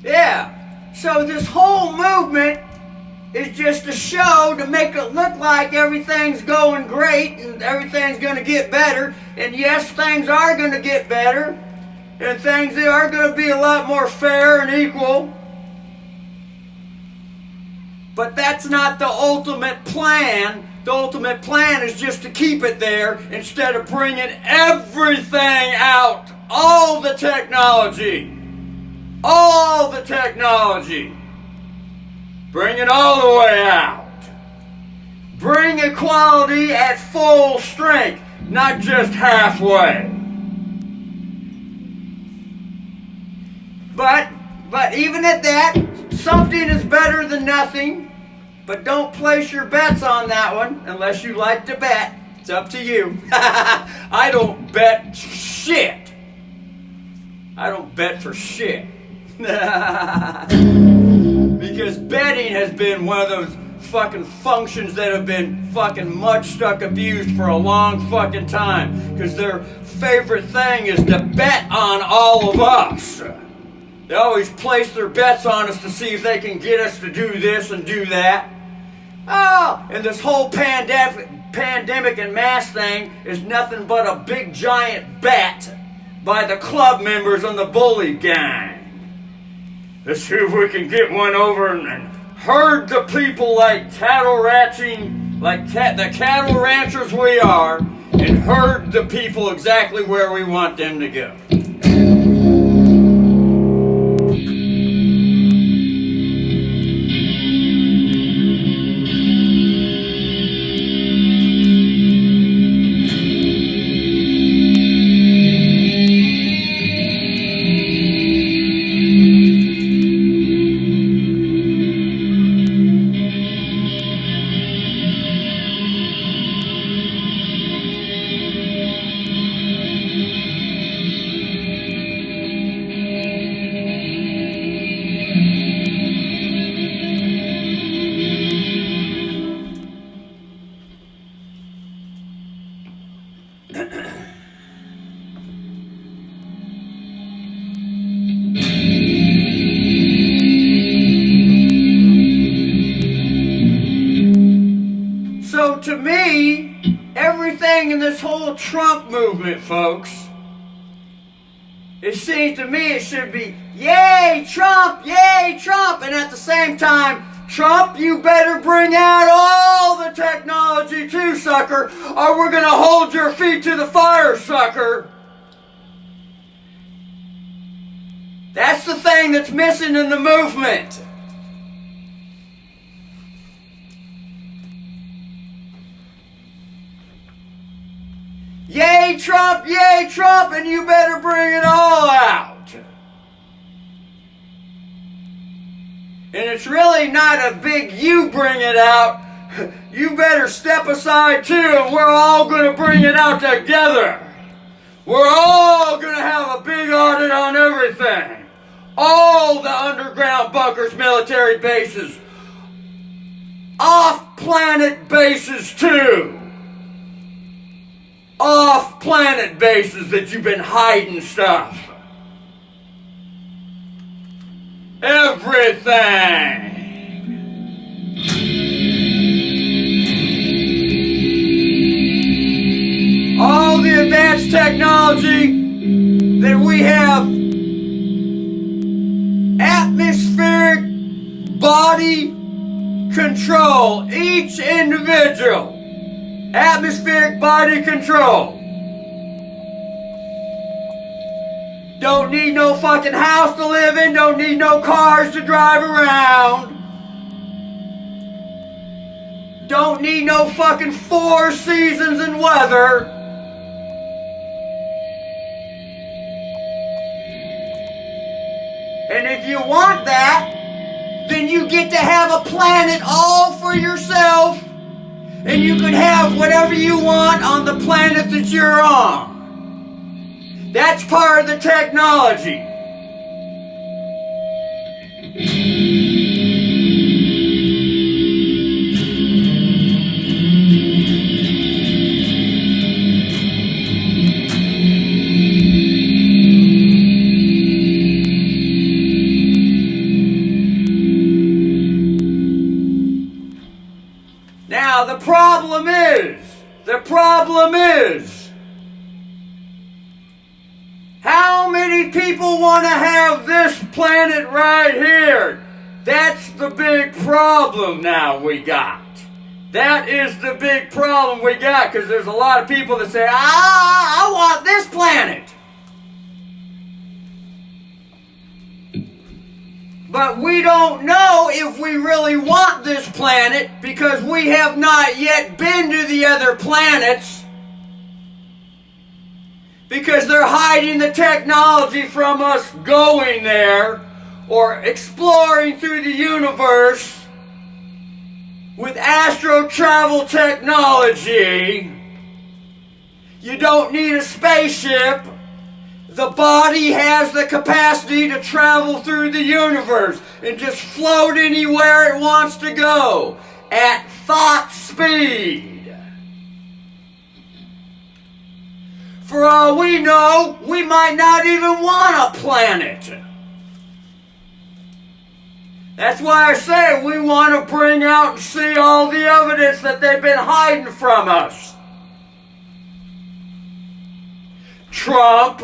Yeah, so this whole movement is just a show to make it look like everything's going great and everything's going to get better. And yes, things are going to get better. And things are going to be a lot more fair and equal. But that's not the ultimate plan. The ultimate plan is just to keep it there instead of bringing everything out. All the technology. All the technology. Bring it all the way out. Bring equality at full strength, not just halfway. But even at that, something is better than nothing. But don't place your bets on that one unless you like to bet. It's up to you. I don't bet shit. I don't bet for shit. Because betting has been one of those fucking functions that have been fucking mud-stuck abused for a long fucking time. Because their favorite thing is to bet on all of us. They always place their bets on us to see if they can get us to do this and do that. Oh, and this whole pandemic and mask thing is nothing but a big giant bet by the club members on the bully gang. Let's see if we can get one over and herd the people like cattle ranching, like the cattle ranchers we are, and herd the people exactly where we want them to go. So to me, everything in this whole Trump movement, folks, it seems to me it should be, yay Trump, and at the same time, Trump, you better bring out all the technology too, sucker, or we're gonna hold your feet to the fire, sucker. That's the thing that's missing in the movement. Yay Trump, and you better bring it all out. And it's really not a big you bring it out. You better step aside too, and we're all going to bring it out together. We're all going to have a big audit on everything. All the underground bunkers, military bases, off-planet bases too. Off-planet bases that you've been hiding stuff. Everything. All the advanced technology that we have. Atmospheric body control. Each individual. Atmospheric body control. Don't need no fucking house to live in. Don't need no cars to drive around. Don't need no fucking 4 seasons and weather. And if you want that, then you get to have a planet all for yourself. And you can have whatever you want on the planet that you're on. That's part of the technology. Now the problem is, how many people want to have this planet right here? That's the big problem now we got. That is the big problem we got, because there's a lot of people that say, I want this planet. But we don't know if we really want this planet, because we have not yet been to the other planets, because they're hiding the technology from us going there or exploring through the universe with astro travel technology. You don't need a spaceship. The body has the capacity to travel through the universe and just float anywhere it wants to go at thought speed. For all we know, we might not even want a planet. That's why I say we want to bring out and see all the evidence that they've been hiding from us. Trump.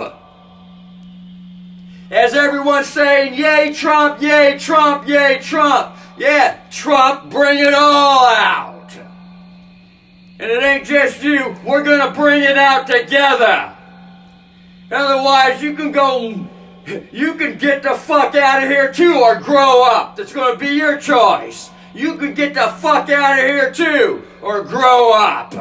As everyone's saying, yay Trump, yay Trump, yay Trump. Yeah, Trump, bring it all out. And it ain't just you, we're going to bring it out together. Otherwise, you can get the fuck out of here too, or grow up. That's going to be your choice. You can get the fuck out of here too, or grow up.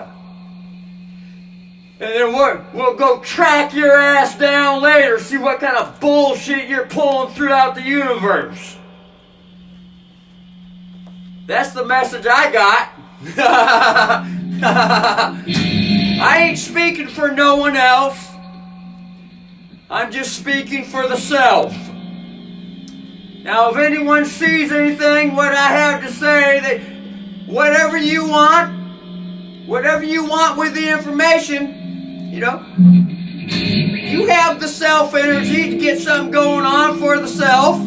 And then we'll go track your ass down later, see what kind of bullshit you're pulling throughout the universe. That's the message I got. I ain't speaking for no one else. I'm just speaking for the self. Now, if anyone sees anything, what I have to say, that whatever you want with the information, you know, you have the self energy to get something going on for the self.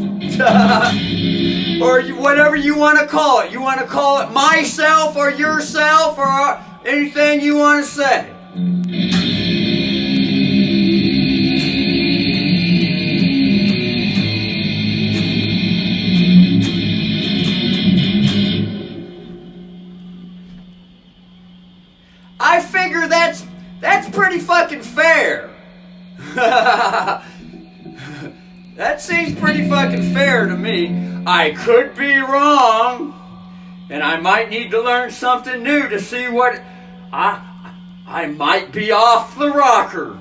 Or whatever you want to call it. You want to call it myself or yourself or anything you want to say. I figure that's pretty fucking fair. That seems pretty fucking fair to me. I could be wrong, and I might need to learn something new to see what I might be off the rocker.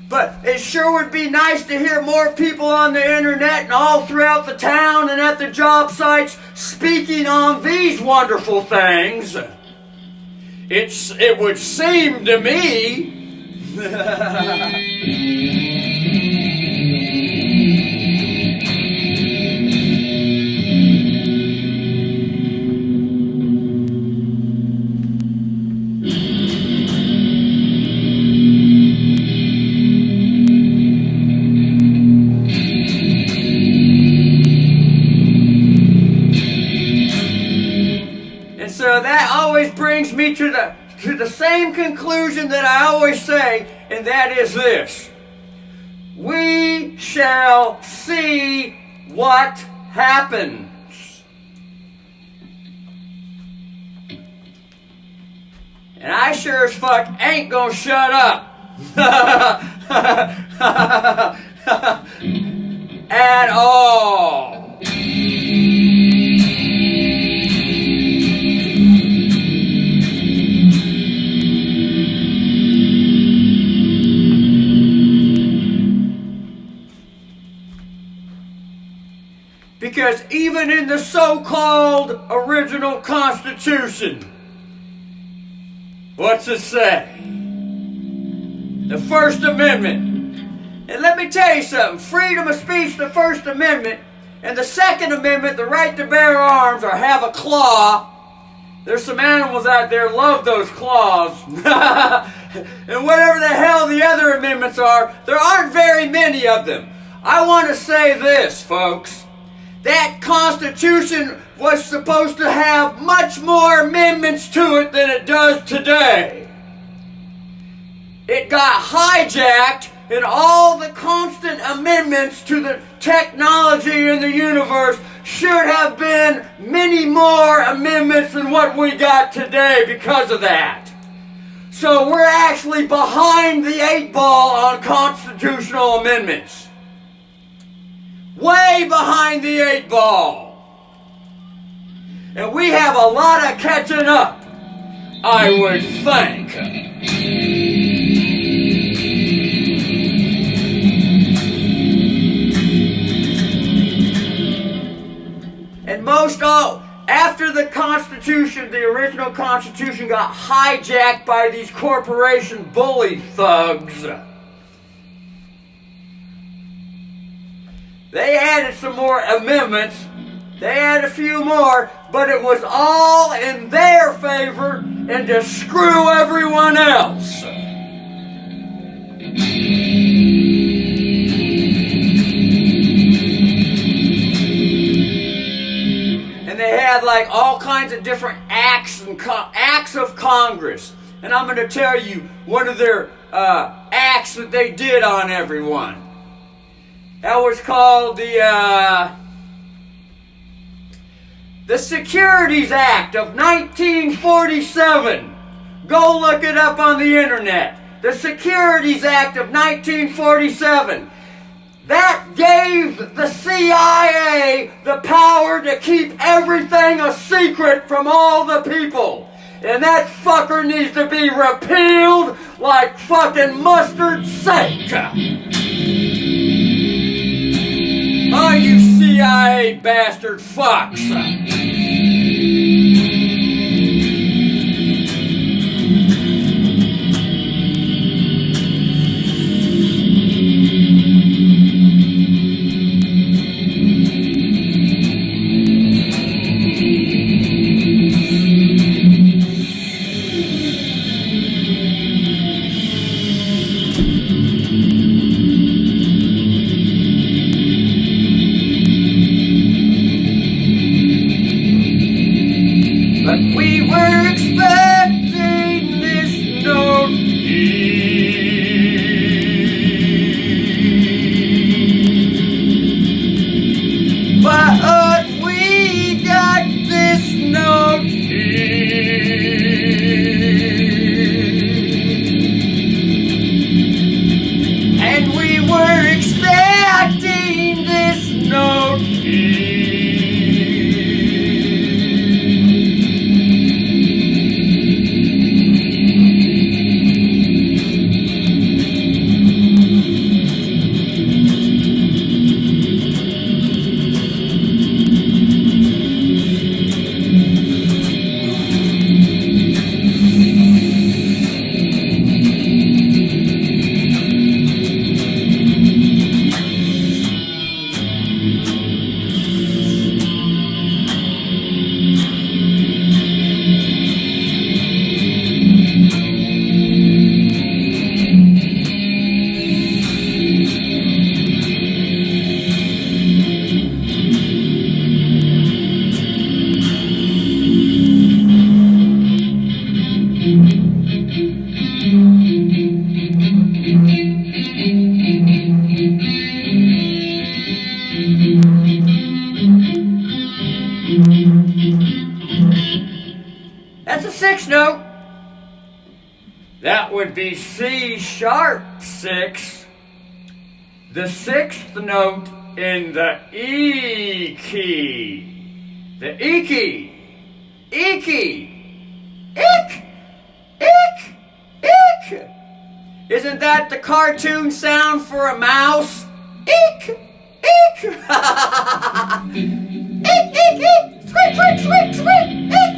But it sure would be nice to hear more people on the internet and all throughout the town and at the job sites speaking on these wonderful things. It would seem to me. And so that always brings me to the same conclusion that I always say, and that is this. We shall see what happens. And I sure as fuck ain't gonna shut up. At all. Because even in the so-called original Constitution, what's it say? The First Amendment. And let me tell you something, freedom of speech, the First Amendment, and the Second Amendment, the right to bear arms or have a claw. There's some animals out there love those claws. And whatever the hell the other amendments are, there aren't very many of them. I want to say this, folks. that Constitution was supposed to have much more amendments to it than it does today. It got hijacked, and all the constant amendments to the technology in the universe should have been many more amendments than what we got today because of that. So we're actually behind the 8 ball on constitutional amendments. Way behind the 8 ball. And we have a lot of catching up, I would think. And most all, after the Constitution, the original Constitution got hijacked by these corporation bully thugs, they added some more amendments. They added a few more, but it was all in their favor and to screw everyone else. And they had like all kinds of different acts and acts of Congress. And I'm going to tell you one of their acts that they did on everyone. That was called the Securities Act of 1947. Go look it up on the internet. The Securities Act of 1947. That gave the CIA the power to keep everything a secret from all the people. And that fucker needs to be repealed like fucking mustard sake. Oh, you CIA bastard fucks. But we were expecting this note. But we got this note. And we were expecting this note. That's a 6 note. That would be C sharp 6. The 6th note in the E key. The E key. E key. Ick. Ick. Ick. Isn't that the cartoon sound for a mouse? Ick. Ick. Ick, ick, ick. Squeak, squeak, squeak, squeak. Ick.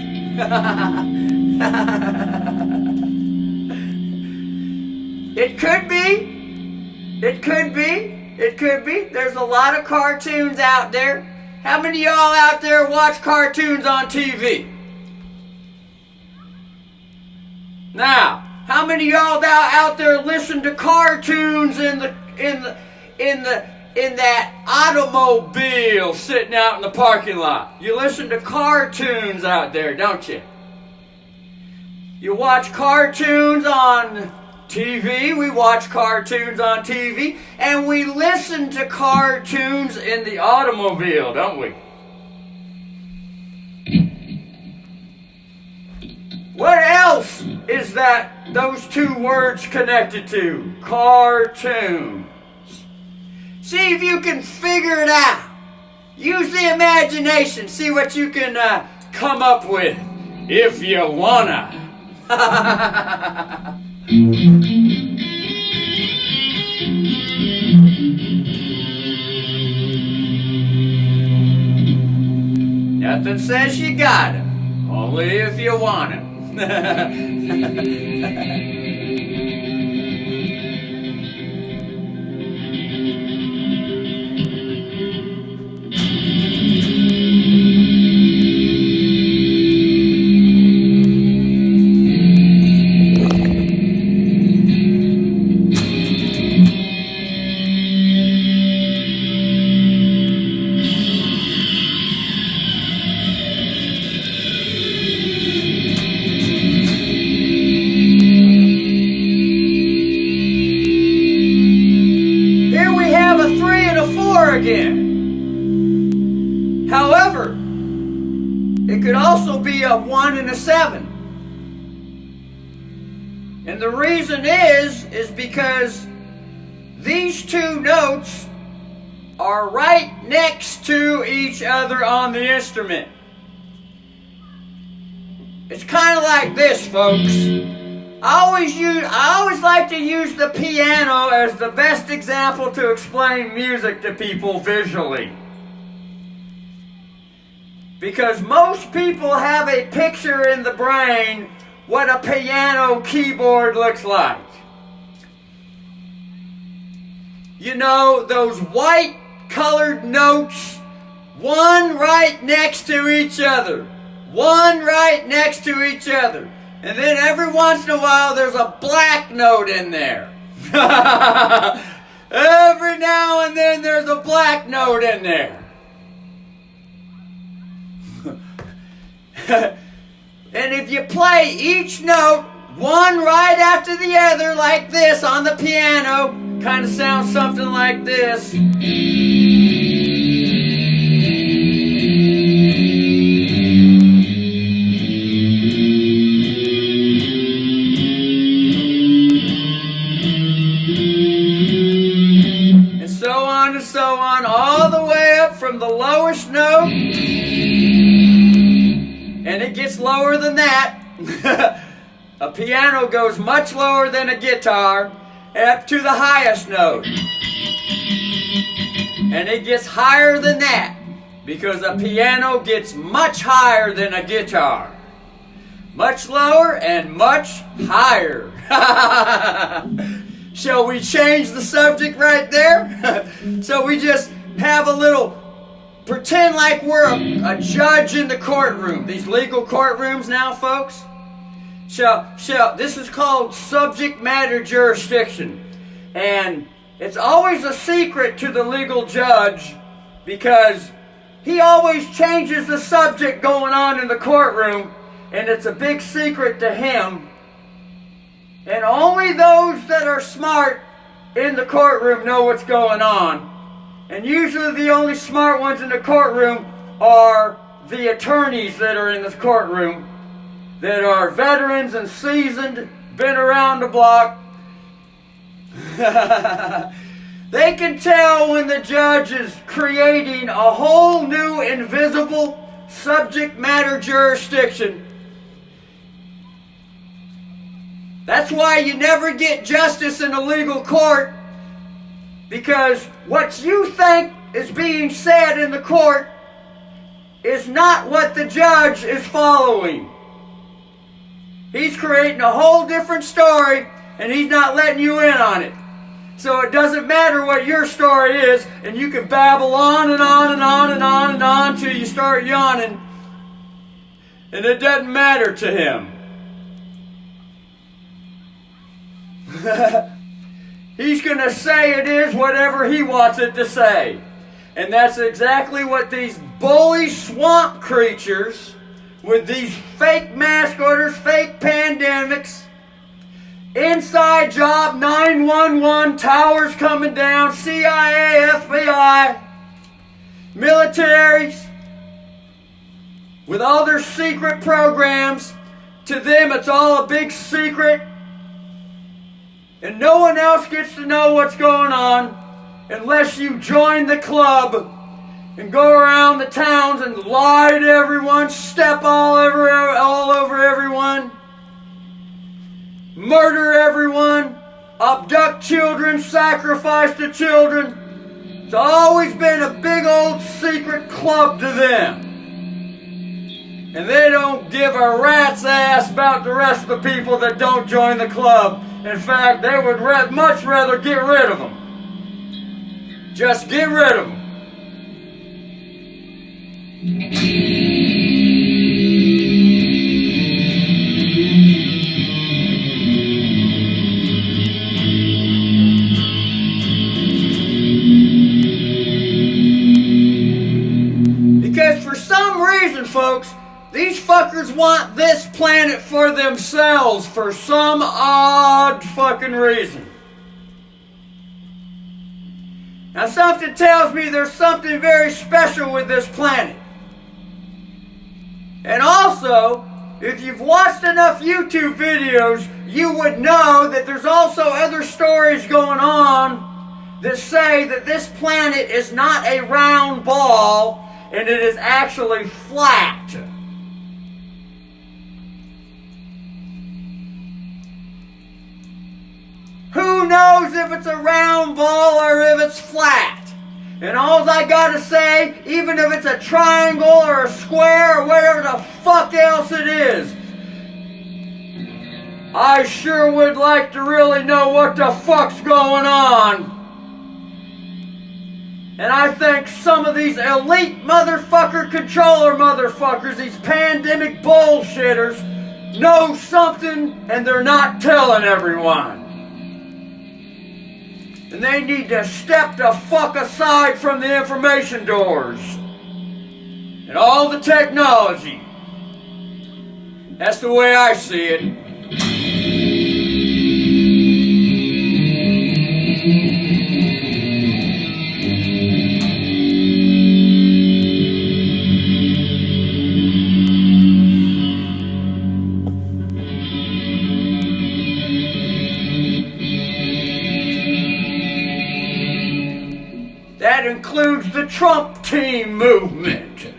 It could be. It could be. It could be. There's a lot of cartoons out there. How many of y'all out there watch cartoons on TV? Now, how many of y'all out there listen to cartoons in the in that automobile sitting out in the parking lot. You listen to cartoons out there, don't you? You watch cartoons on TV, we watch cartoons on TV, and we listen to cartoons in the automobile, don't we? What else is that those two words connected to? Cartoons. See if you can figure it out. Use the imagination. See what you can come up with, if you wanna. Nothing says you gotta, only if you wanna. Again. However, it could also be a 1 and a 7. And the reason is because these two notes are right next to each other on the instrument. It's kind of like this, folks. I always like to use the piano as the best example to explain music to people visually. Because most people have a picture in the brain what a piano keyboard looks like. You know, those white colored notes, one right next to each other. One right next to each other. And then every once in a while there's a black note in there. Every now and then there's a black note in there. And if you play each note one right after the other like this on the piano, kind of sounds something like this. And so on, all the way up from the lowest note, and it gets lower than that. A piano goes much lower than a guitar, up to the highest note. And it gets higher than that, because a piano gets much higher than a guitar. Much lower and much higher. Shall we change the subject right there? So we just have a little, pretend like we're a judge in the courtroom. These legal courtrooms now, folks. This is called subject matter jurisdiction. And it's always a secret to the legal judge because he always changes the subject going on in the courtroom, and it's a big secret to him. And only those that are smart in the courtroom know what's going on. And usually the only smart ones in the courtroom are the attorneys that are in this courtroom, that are veterans and seasoned, been around the block. They can tell when the judge is creating a whole new invisible subject matter jurisdiction. That's why you never get justice in a legal court, because what you think is being said in the court is not what the judge is following. He's creating a whole different story, and he's not letting you in on it. So it doesn't matter what your story is, and you can babble on and on and on and on and on till you start yawning, and it doesn't matter to him. He's going to say it is whatever he wants it to say. And that's exactly what these bully swamp creatures with these fake mask orders, fake pandemics, inside job 911, towers coming down, CIA, FBI, militaries, with all their secret programs. To them, it's all a big secret. And no one else gets to know what's going on unless you join the club and go around the towns and lie to everyone, step all over everyone, murder everyone, abduct children, sacrifice the children. It's always been a big old secret club to them. And they don't give a rat's ass about the rest of the people that don't join the club. In fact, they would much rather get rid of them. Just get rid of them. Because for some reason, folks, these fuckers want this planet for themselves for some odd fucking reason. Now something tells me there's something very special with this planet. And also, if you've watched enough YouTube videos, you would know that there's also other stories going on that say that this planet is not a round ball and it is actually flat. Who knows if it's a round ball or if it's flat? And all I gotta say, even if it's a triangle or a square or whatever the fuck else it is, I sure would like to really know what the fuck's going on. And I think some of these elite motherfucker controller motherfuckers, these pandemic bullshitters, know something and they're not telling everyone. And they need to step the fuck aside from the information doors and all the technology. That's the way I see it. That includes the Trump team movement.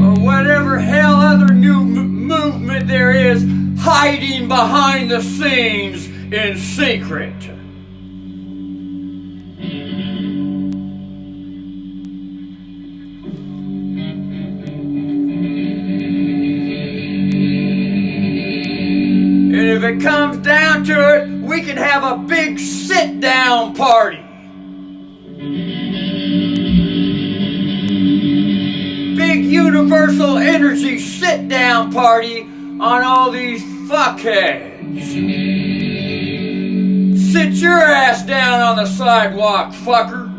Or whatever hell other new movement there is hiding behind the scenes in secret. If it comes down to it, we can have a big sit-down party. Big universal energy sit-down party on all these fuckheads. Sit your ass down on the sidewalk, fucker.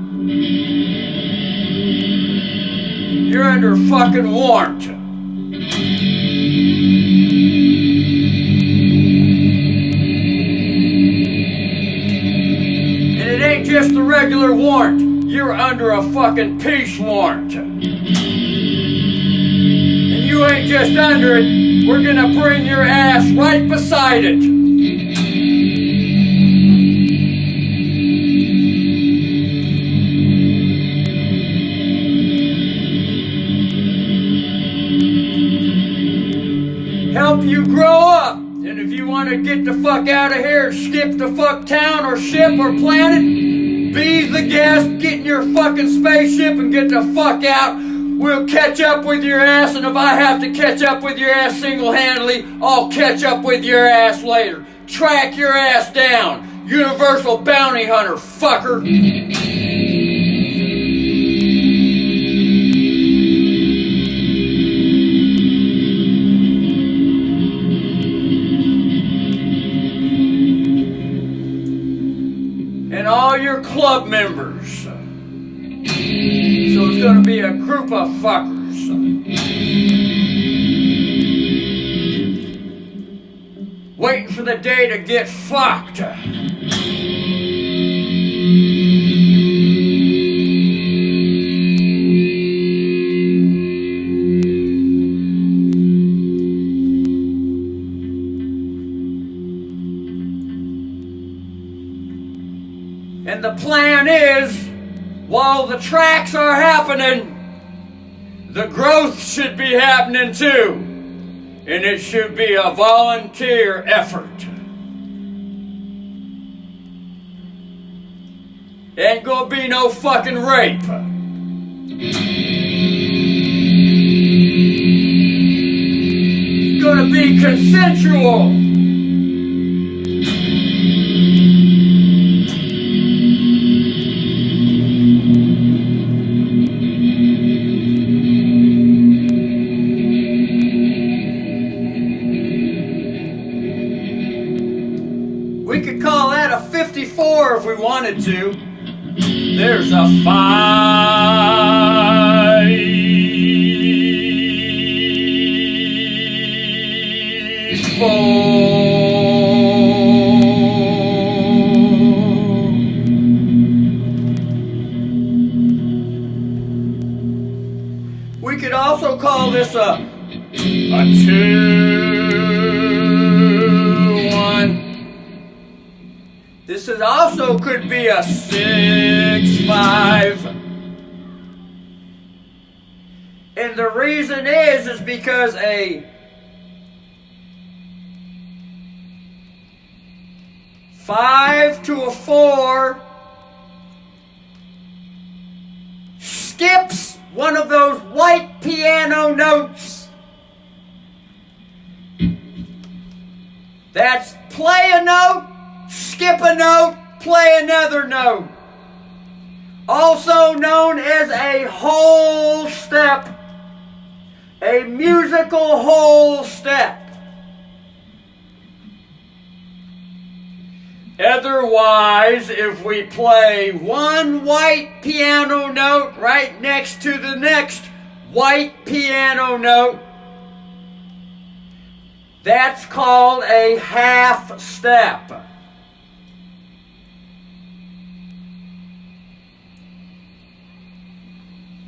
You're under fucking warrant. It ain't just a regular warrant. You're under a fucking peace warrant. And you ain't just under it. We're gonna bring your ass right beside it. Help you grow up. And if you want to get the fuck out of here, skip the fuck town or ship or planet, be the guest, get in your fucking spaceship and get the fuck out. We'll catch up with your ass, and if I have to catch up with your ass single-handedly, I'll catch up with your ass later. Track your ass down. Universal bounty hunter, fucker. all your club members. So it's going to be a group of fuckers. Waiting for the day to get fucked. And the plan is, while the tracks are happening, the growth should be happening too. And it should be a volunteer effort. Ain't gonna be no fucking rape. It's gonna be consensual. We could call that a 54 if we wanted to. There's a 5, 4. We could also call this a 2, 1. This also could be a 6, 5. And the reason is because a 5 to a 4 skips one of those white piano notes. That's play a note, skip a note, play another note. Also known as a whole step. A musical whole step. Otherwise, if we play one white piano note right next to the next white piano note, that's called a half step.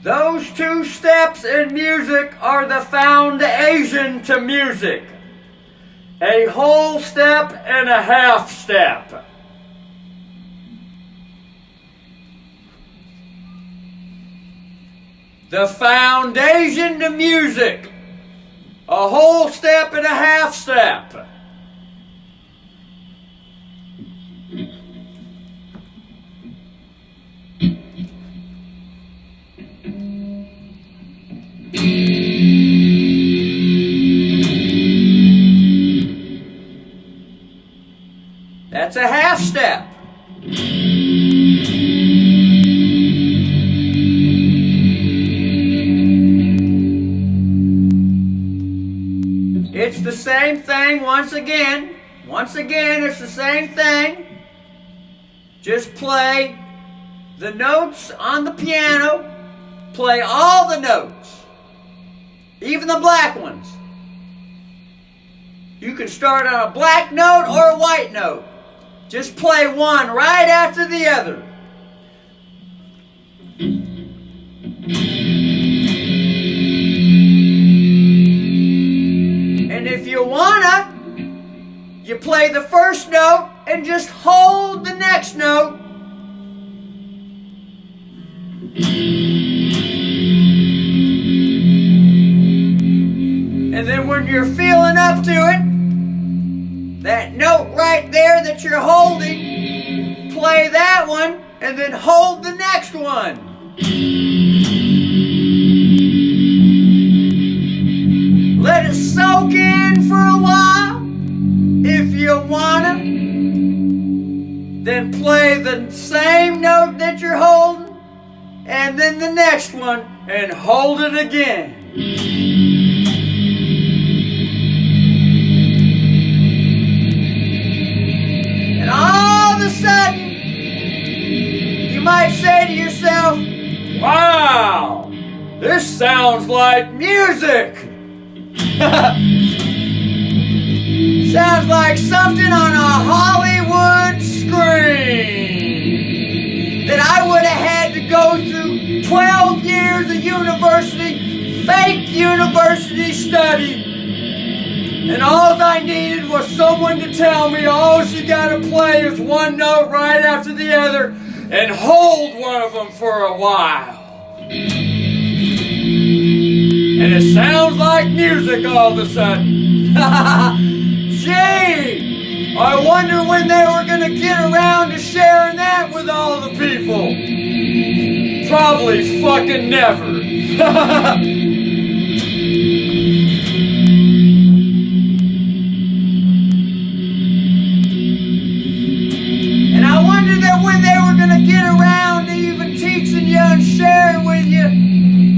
Those two steps in music are the foundation to music. A whole step and a half step. The foundation to music. A whole step and a half step. That's a half step. It's the same thing once again. Once again, it's the same thing. Just play the notes on the piano. Play all the notes. Even the black ones. You can start on a black note or a white note. Just play one right after the other. And if you wanna, you play the first note and just hold the next note. And then when you're feeling up to it, that note right there that you're holding, play that one and then hold the next one. Let it soak in for a while. If you wanna, then play the same note that you're holding and then the next one and hold it again. And all of a sudden, This sounds like music! Sounds like something on a Hollywood screen that I would have had to go through 12 years of university, fake university study. And all I needed was someone to tell me all she gotta play is one note right after the other and hold one of them for a while. And it sounds like music all of a sudden. Gee! I wonder when they were gonna get around to sharing that with all the people. Probably fucking never. And I wonder that when they were gonna get around to even teaching you and sharing with you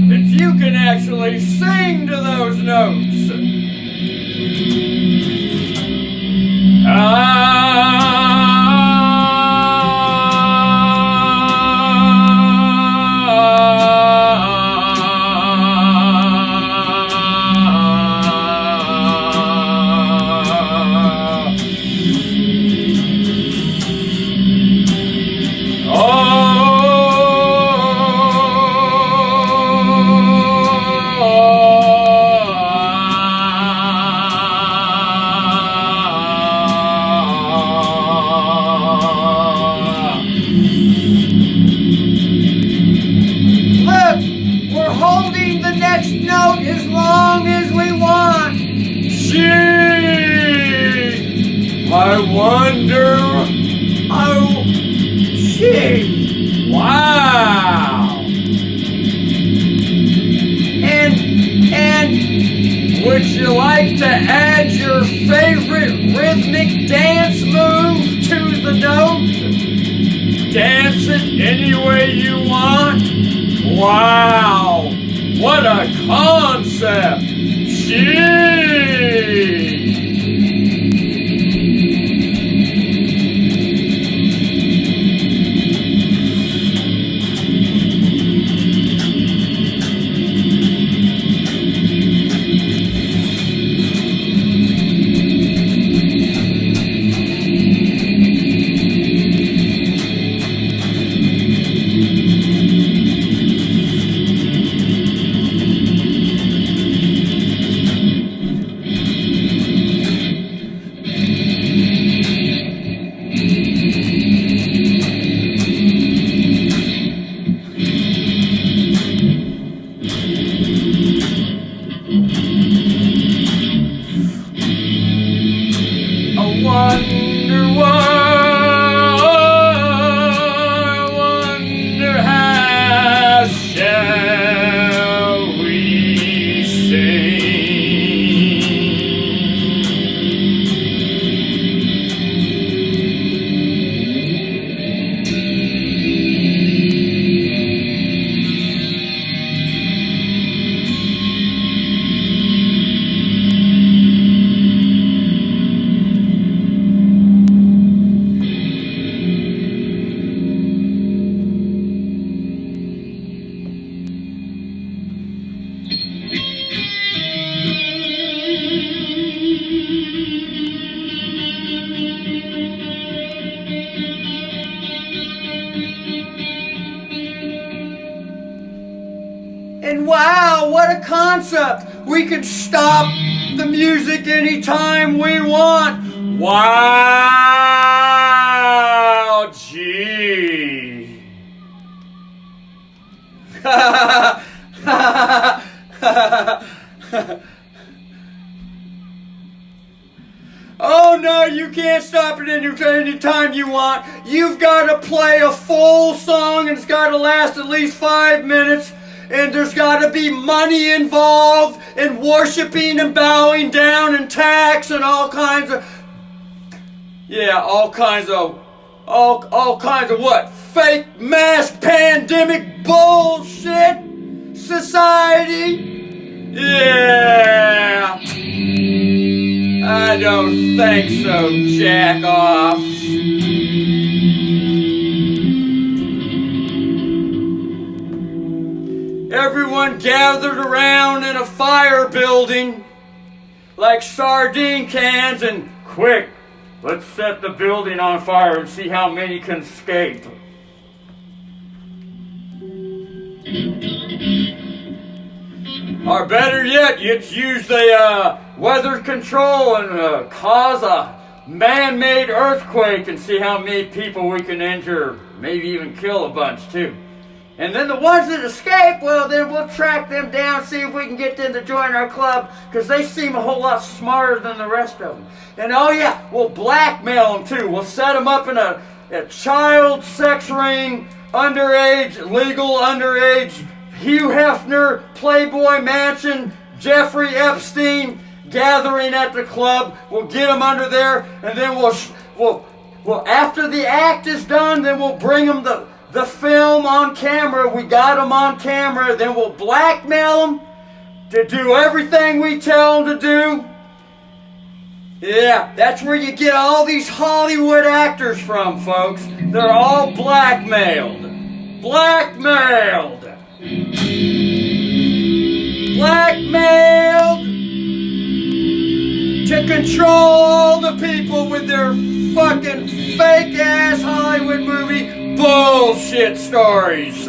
that you can actually sing to those notes. I wonder. Oh, gee. Wow. And would you like to add your favorite rhythmic dance move to the note? Dance it any way you want? Wow. What a concept. Gee. And wow, what a concept! We can stop the music anytime we want. Wow, gee. Oh no, you can't stop it anytime you want. You've got to play a full song and it's got to last at least 5 minutes. And there's got to be money involved and worshiping and bowing down and tax and all kinds of, yeah, all kinds of what? Fake mask pandemic bullshit society? Yeah. I don't think so, jack-offs. Everyone gathered around in a fire building like sardine cans and quick, let's set the building on fire and see how many can escape. Or better yet, let's use the weather control and cause a man-made earthquake and see how many people we can injure, maybe even kill a bunch too. And then the ones that escape, well, then we'll track them down, see if we can get them to join our club, because they seem a whole lot smarter than the rest of them. And oh yeah, we'll blackmail them too. We'll set them up in a child sex ring, underage, legal underage, Hugh Hefner, Playboy Mansion, Jeffrey Epstein gathering at the club. We'll get them under there, and then we'll after the act is done, then we'll bring them the film on camera. We got them on camera. Then we'll blackmail them to do everything we tell them to do. Yeah, that's where you get all these Hollywood actors from, folks. They're all blackmailed. Blackmailed. Blackmailed to control all the people with their fucking fake-ass Hollywood movie bullshit stories.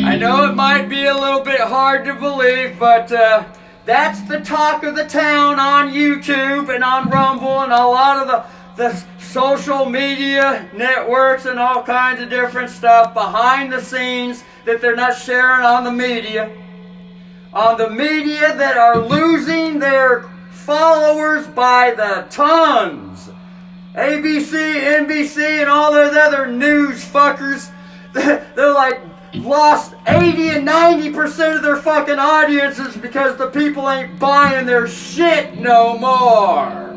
I know it might be a little bit hard to believe, but that's the talk of the town on YouTube and on Rumble and a lot of the social media networks and all kinds of different stuff behind the scenes that they're not sharing on the media. On the media that are losing their followers by the tons. ABC, NBC, and all those other news fuckers, they're like lost 80 and 90% of their fucking audiences because the people ain't buying their shit no more.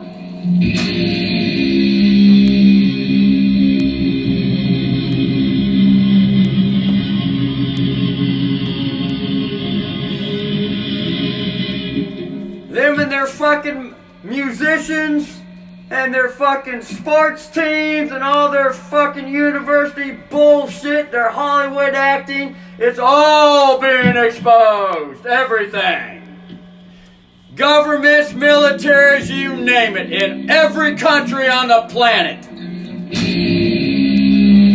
Them and their fucking musicians and their fucking sports teams and all their fucking university bullshit, their Hollywood acting, it's all being exposed. Everything. Governments, militaries, you name it, in every country on the planet.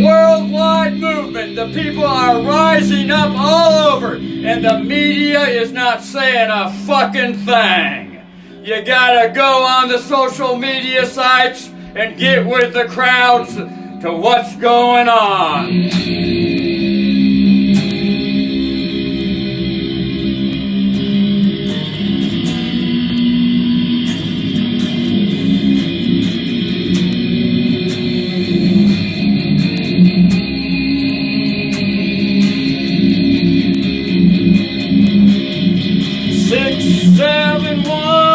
Worldwide movement. The people are rising up all over, and the media is not saying a fucking thing. You gotta go on the social media sites and get with the crowds to what's going on. 6, 7, 1.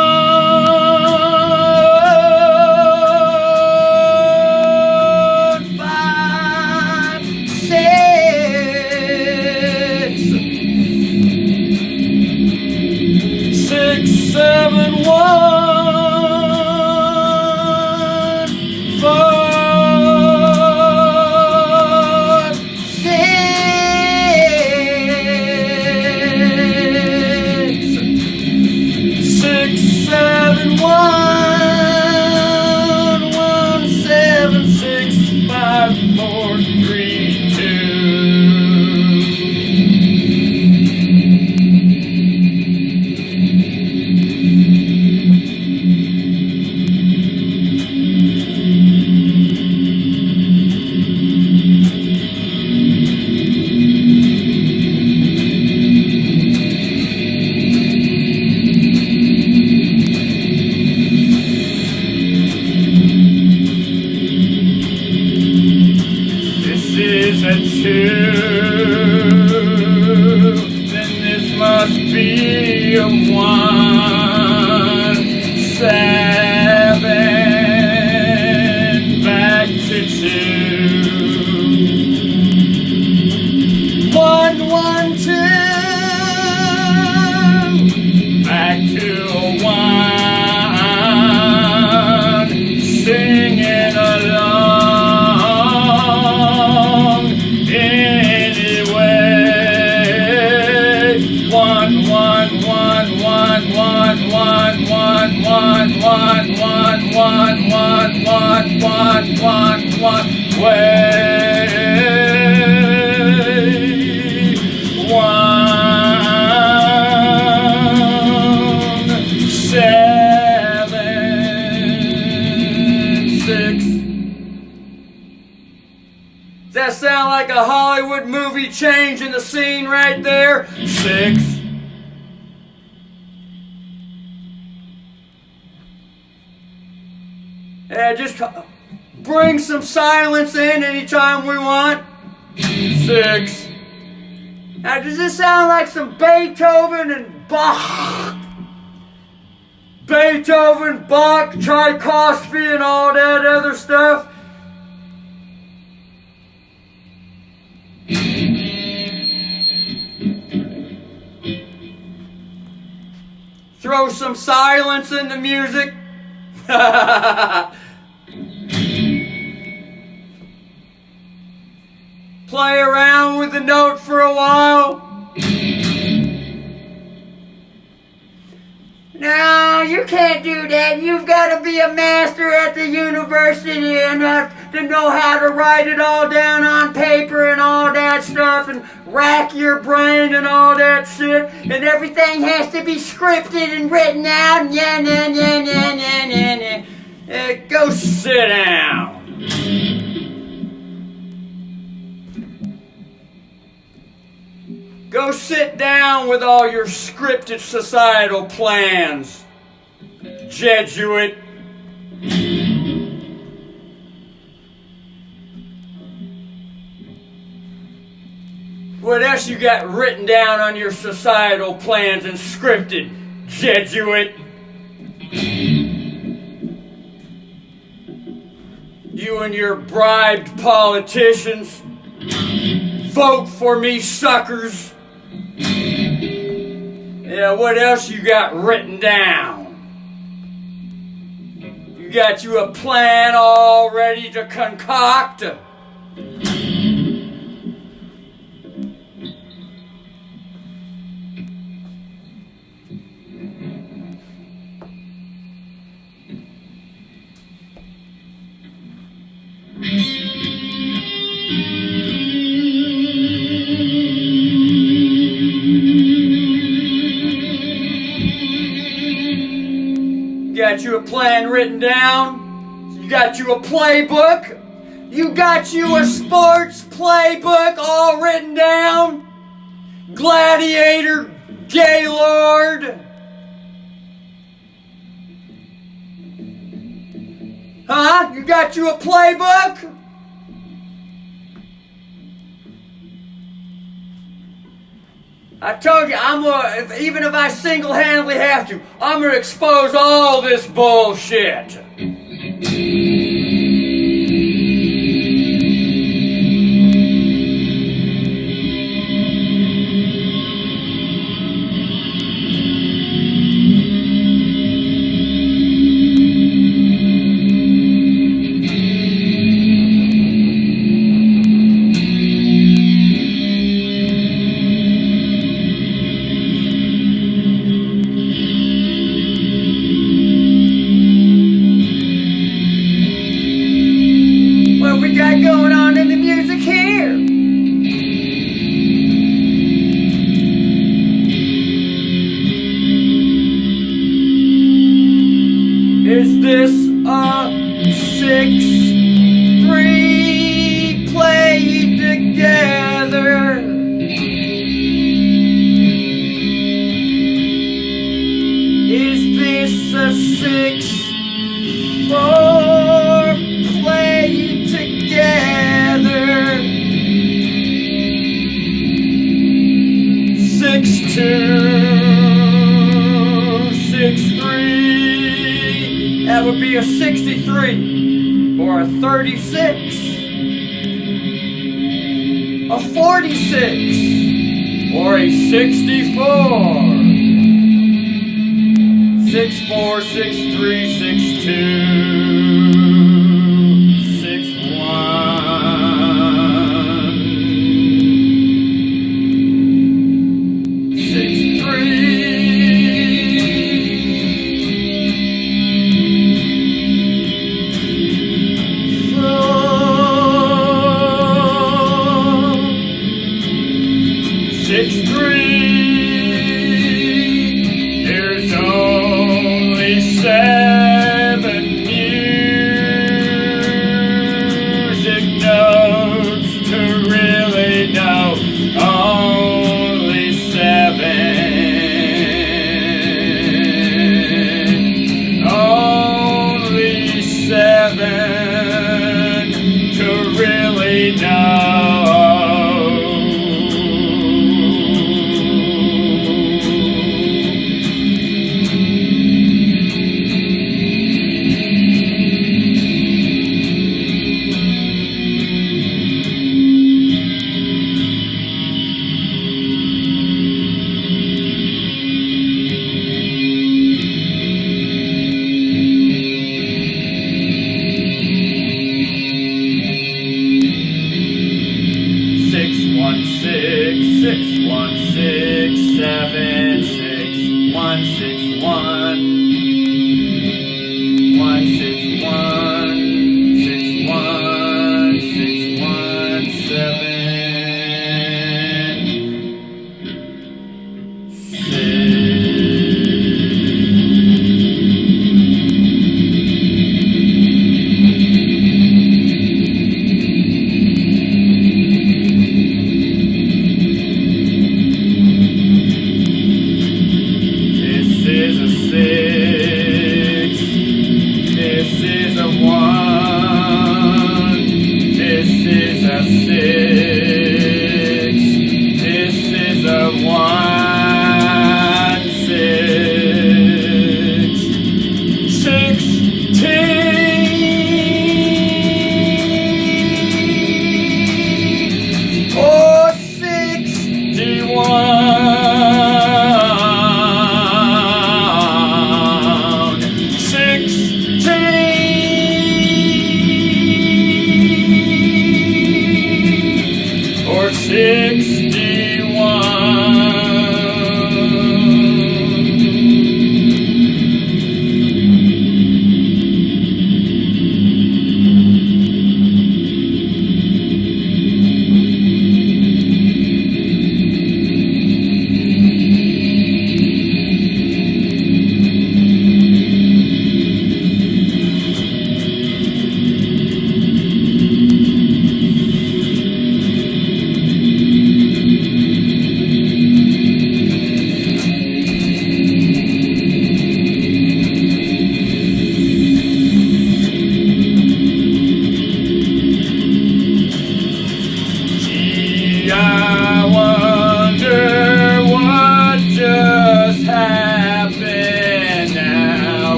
Does that sound like a Hollywood movie changing the scene right there? 6. Yeah, just bring some silence in anytime we want. 6. Now, does this sound like some Beethoven and Bach? Beethoven, Bach, Tchaikovsky, and all that other stuff? Throw some silence in the music. Play around with the note for a while. No, you can't do that. You've got to be a master at the university and have to know how to write it all down on paper and all that stuff and rack your brain and all that shit. And everything has to be scripted and written out. Go sit down. Go sit down with all your scripted societal plans, Jesuit. What else you got written down on your societal plans and scripted, Jesuit? You and your bribed politicians. Vote for me, suckers. Yeah, what else you got written down? You got you a plan all ready to concoct? Got you a plan written down. You got you a playbook. You got you a sports playbook all written down. Gladiator, Gaylord. Huh? You got you a playbook? I told you, even if I single-handedly have to, I'm gonna expose all this bullshit. Going on in the music here? Is this a 6-3 played together? Is this a 6-4 played together? 6-2, 6-3. That would be a 63 or a 36, a 46 or a 64. 6-4, 6-3, 6-2. 6-3, 6-3. There's only 7 music notes to really know. Only 7. Only 7 to really know.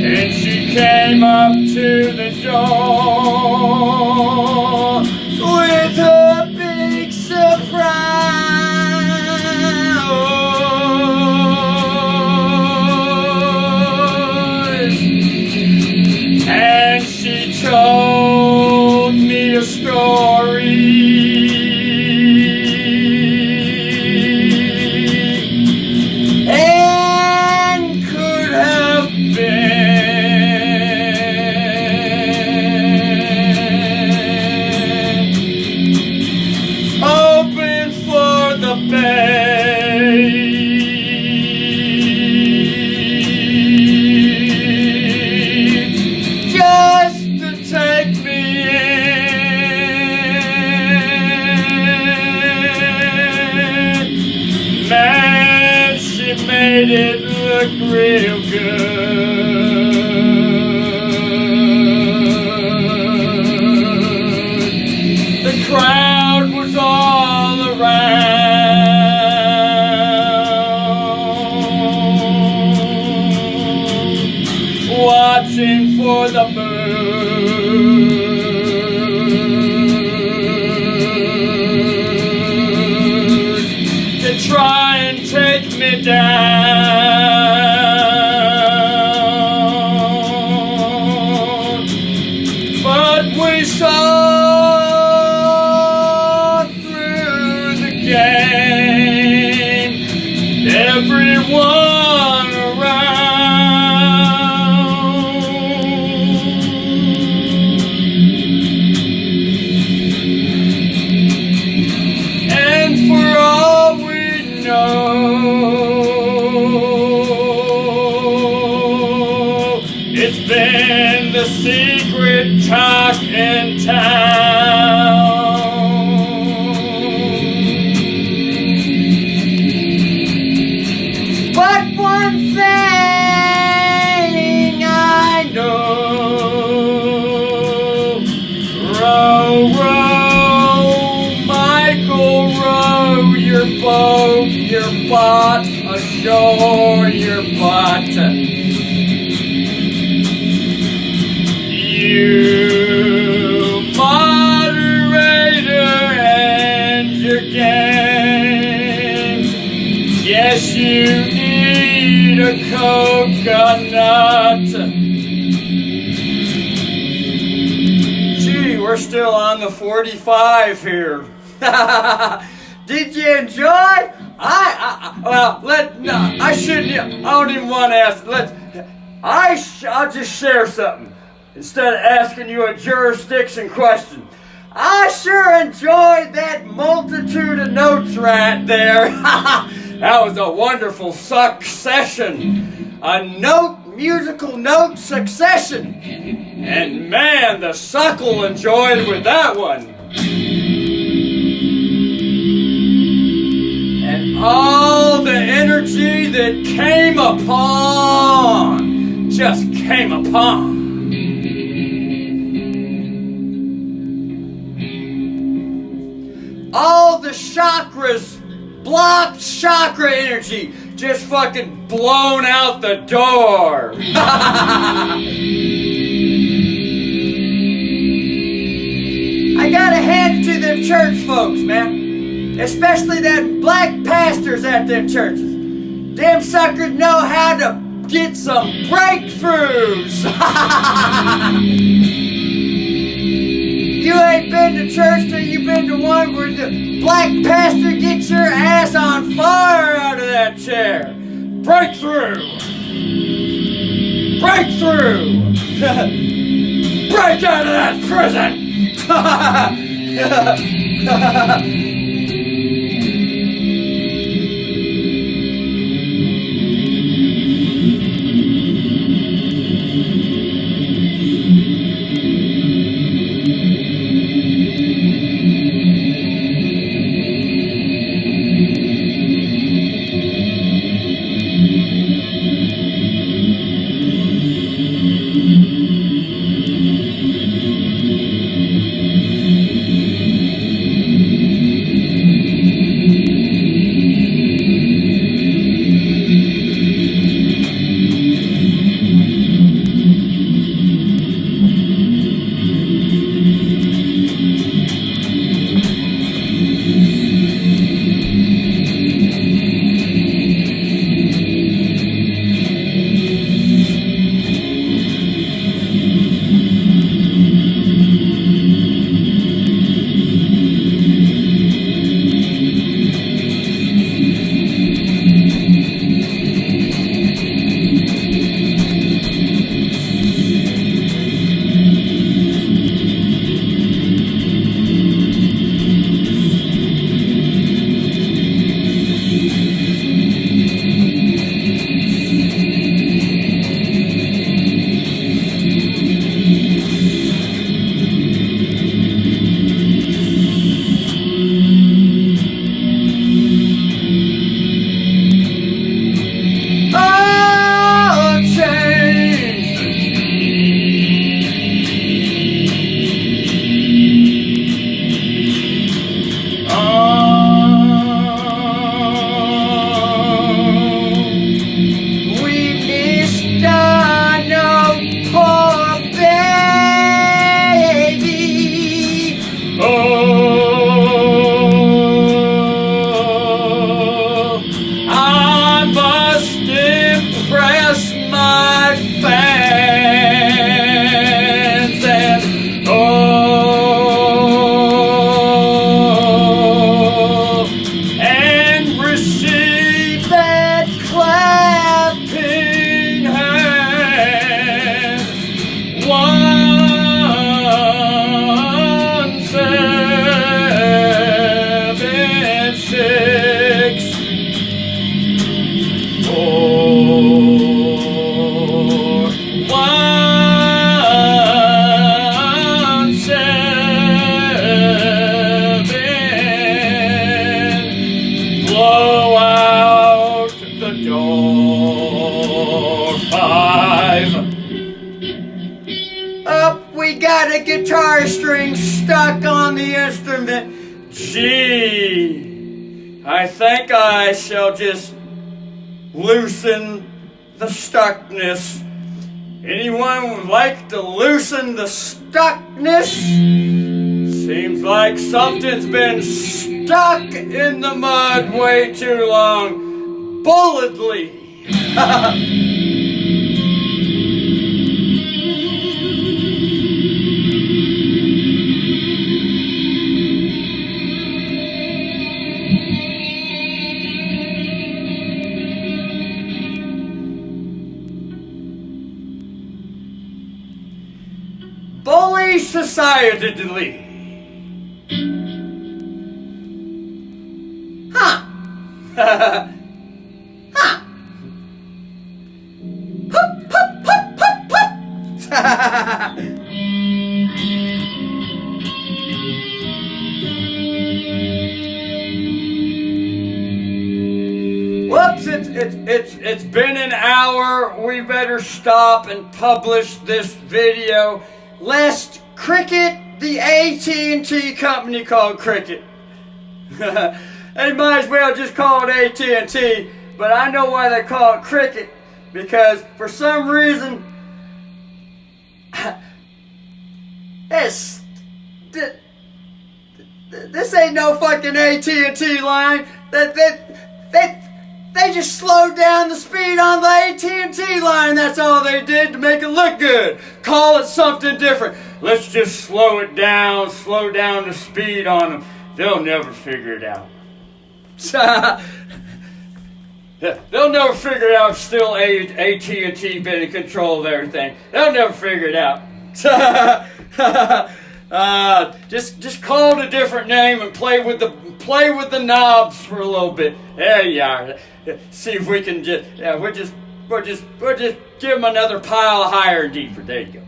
And she came up to the door with a big surprise. And she told me a story. Made it look real good. The crowd was all around, watching for the mood to try and take me down, but we saw through the game, everyone around. And for all we know, it's been the secret talk in town. But one thing I know, row, row, Michael, row your boat, your boat ashore, your boat. You, moderator, and your gang. Yes, you need a coconut. Gee, we're still on the 45 here. Did you enjoy? I shouldn't. I don't even want to ask. I'll just share something instead of asking you a jurisdiction question. I sure enjoyed that multitude of notes right there. That was a wonderful succession. A musical note succession. And man, the suckle enjoyed with that one. And all the energy that came upon, just came upon. All the chakras, blocked chakra energy, just fucking blown out the door. I gotta hand it to them church folks, man. Especially them black pastors at them churches. Them suckers know how to get some breakthroughs. You ain't been to church till you've been to one where the black pastor gets your ass on fire out of that chair. Breakthrough! Breakthrough! Break out of that prison! a guitar string stuck on the instrument. Gee, I think I shall just loosen the stuckness. Anyone would like to loosen the stuckness? Seems like something's been stuck in the mud way too long. Boldly. Bully societally. Huh. Huh. Hup, hup, hup, hup, hup. Whoops, it's been an hour. We better stop and publish this video, lest Cricket, the AT&T company called Cricket. They might as well just call it AT&T, but I know why they call it Cricket, because for some reason this ain't no fucking AT&T line. They just slowed down the speed on the AT&T line. That's all they did to make it look good. Call it something different. Let's just slow down the speed on them. They'll never figure it out. They'll never figure it out. Still AT&T been in control of everything. They'll never figure it out. Just call it a different name and play with the knobs for a little bit. There you are. See if we can we'll just give them another pile higher and deeper. There you go.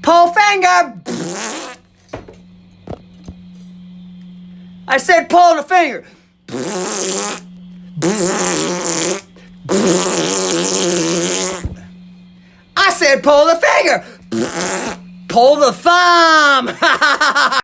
Pull finger. I said pull the finger. I said pull the finger. Pull the thumb.